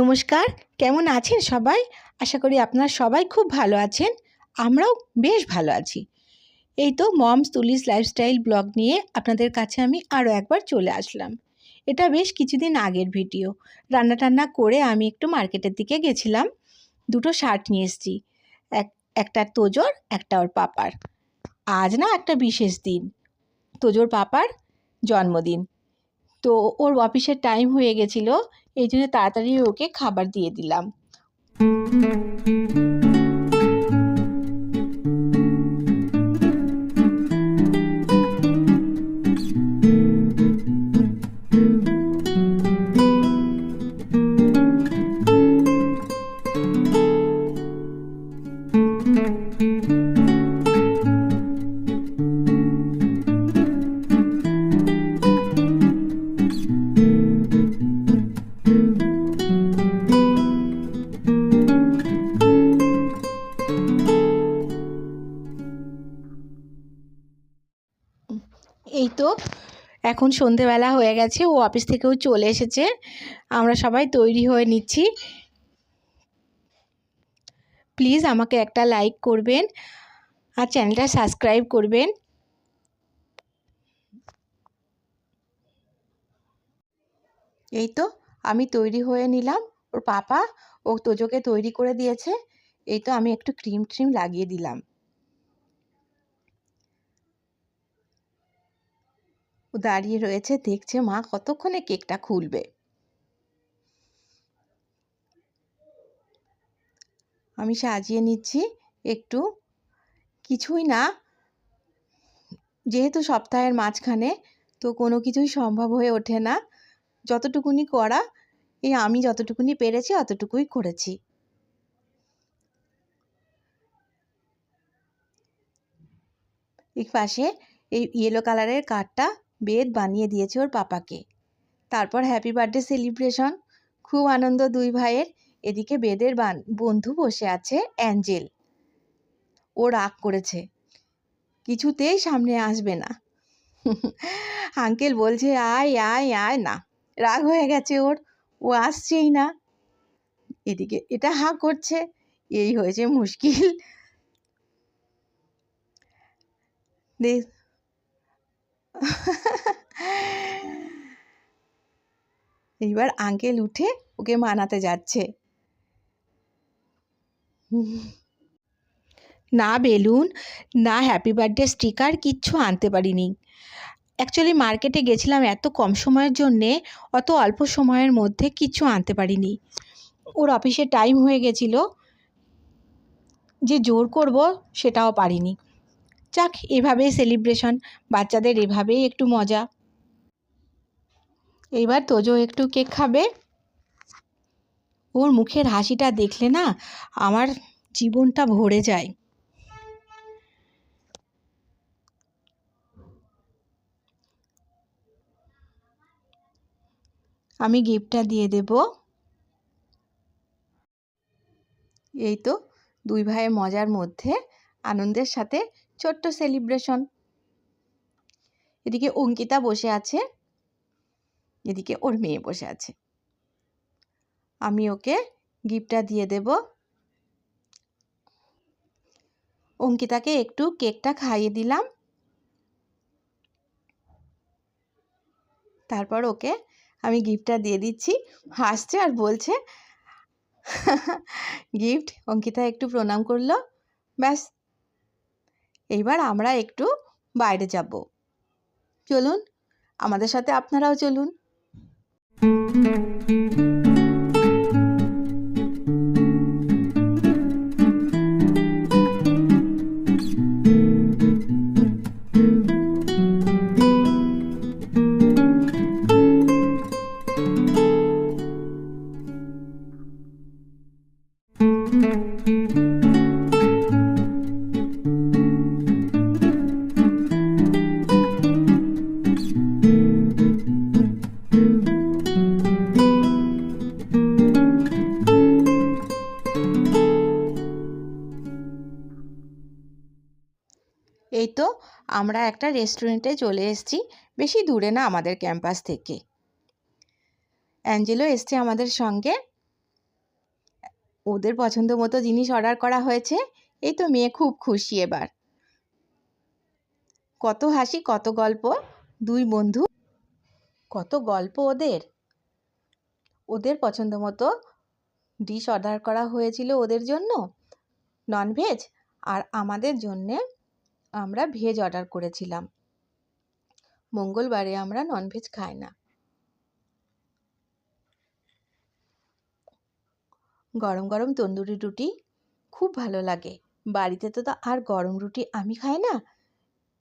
নমস্কার, কেমন আছেন সবাই? আশা করি আপনারা সবাই খুব ভালো আছেন। আমরাও বেশ ভালো আছি। এই তো মমস তুলিস লাইফস্টাইল ব্লগ নিয়ে আপনাদের কাছে আমি আরও একবার চলে আসলাম। এটা বেশ কিছুদিন আগের ভিডিও। রান্না-টান্না করে আমি একটু মার্কেটের দিকে গেছিলাম। দুটো শার্ট নিয়ে এসেছি। একটা তোজোর, একটা ওর পাপার। আজ না একটা বিশেষ দিন, তোজোর পাপার জন্মদিন। তো ওর অফিসের টাইম হয়ে গেছিলো, এই জন্য তাড়াতাড়ি ওকে খাবার দিয়ে দিলাম। এই তো এখন সন্ধেবেলা হয়ে গেছে, ও অফিস থেকেও চলে এসেছে। আমরা সবাই তৈরি হয়ে নিচ্ছি। প্লিজ আমাকে একটা লাইক করবেন আর চ্যানেলটা সাবস্ক্রাইব করবেন। এই তো আমি তৈরি হয়ে নিলাম, ওর পাপা ও তোজোকে তৈরি করে দিয়েছে। এই তো আমি একটু ক্রিম লাগিয়ে দিলাম। ও দাঁড়িয়ে রয়েছে, দেখছে মা কতক্ষণে কেকটা খুলবে। আমি সাজিয়ে নিচ্ছি একটু, কিছুই না, যেহেতু সপ্তাহের মাঝখানে, তো কোনো কিছুই সম্ভব হয়ে ওঠে না। যতটুকুনি করা, আমি যতটুকুনি পেরেছি অতটুকুই করেছি। এই পাশে এই ইয়েলো কালারের কার্ডটা বেদ বানিয়ে দিয়েছে ওর পাপাকে। তারপর হ্যাপি বার্থডে সেলিব্রেশন, খুব আনন্দ দুই ভাইয়ের। এদিকে বেদের বন্ধু বসে আছে অ্যাঞ্জেল। ও রাগ করেছে, কিছুতেই সামনে আসবে না। আঙ্কেল বলছে আয় আয় আয়, না, রাগ হয়ে গেছে ওর, ও আসছেই না। এদিকে এটা হাঁ করছে, এই হয়েছে মুশকিল। এইবার আঙ্কেল উঠে ওকে মানাতে যাচ্ছে। না বেলুন, না হ্যাপি বার্থডে স্টিকার, কিচ্ছু আনতে পারিনি। অ্যাকচুয়ালি মার্কেটে গেছিলাম এত কম সময়ের জন্যে, অত অল্প সময়ের মধ্যে কিচ্ছু আনতে পারিনি। ওর অফিসের টাইম হয়ে গেছিলো, যে জোর করব সেটাও পারিনি। যাক, এভাবেই সেলিব্রেশন, বাচ্চাদের এভাবেই একটু মজা। এইবার তোজো একটু কেক খাবে। ওর মুখের হাসিটা দেখলে না আমার জীবনটা ভরে যায়। আমি গিফটটা দিয়ে দেব। এই তো দুই ভাইয়ের মজার মধ্যে আনন্দের সাথে ছোট্ট সেলিব্রেশন। এদিকে অঙ্কিতা বসে আছে, এদিকে ওর মেয়ে বসে আছে। আমি ওকে গিফটটা দিয়ে দেব। অঙ্কিতাকে একটু কেকটা খাইয়ে দিলাম, তারপর ওকে আমি গিফটটা দিয়ে দিচ্ছি। হাসছে আর বলছে গিফট। অঙ্কিতা একটু প্রণাম করলো, ব্যাস। এইবার আমরা একটু বাইরে যাব, চলুন আমাদের সাথে আপনারাও চলুন। এই তো আমরা একটা রেস্টুরেন্টে চলে এসেছি, বেশি দূরে না আমাদের ক্যাম্পাস থেকে। অ্যাঞ্জেলো এসছে আমাদের সঙ্গে। ওদের পছন্দ মতো জিনিস অর্ডার করা হয়েছে। এই তো মেয়ে খুব খুশি এবার। কত হাসি, কত গল্প, দুই বন্ধু, কত গল্প ওদের। ওদের পছন্দ মতো ডিশ অর্ডার করা হয়েছিল ওদের জন্য ননভেজ, আর আমাদের জন্যে আমরা ভেজ অর্ডার করেছিলাম। মঙ্গলবারে আমরা ননভেজ খাই না। গরম গরম তন্দুরি রুটি খুব ভালো লাগে। বাড়িতে তো আর গরম রুটি আমি খাই না,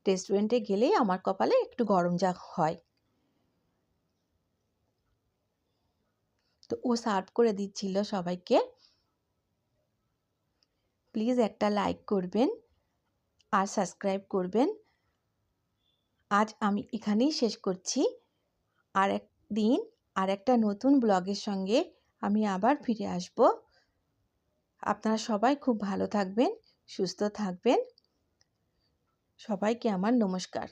রেস্টুরেন্টে গেলেই আমার কপালে একটু গরম যা হয়। তো ও সার্ভ করে দিচ্ছিল সবাইকে। প্লিজ একটা লাইক করবেন আর সাবস্ক্রাইব করবেন। আজ আমি এখানেই শেষ করছি। আর একদিন আর একটা নতুন ব্লগের সঙ্গে আমি আবার ফিরে আসব। আপনারা সবাই খুব ভালো থাকবেন, সুস্থ থাকবেন। সবাইকে আমার নমস্কার।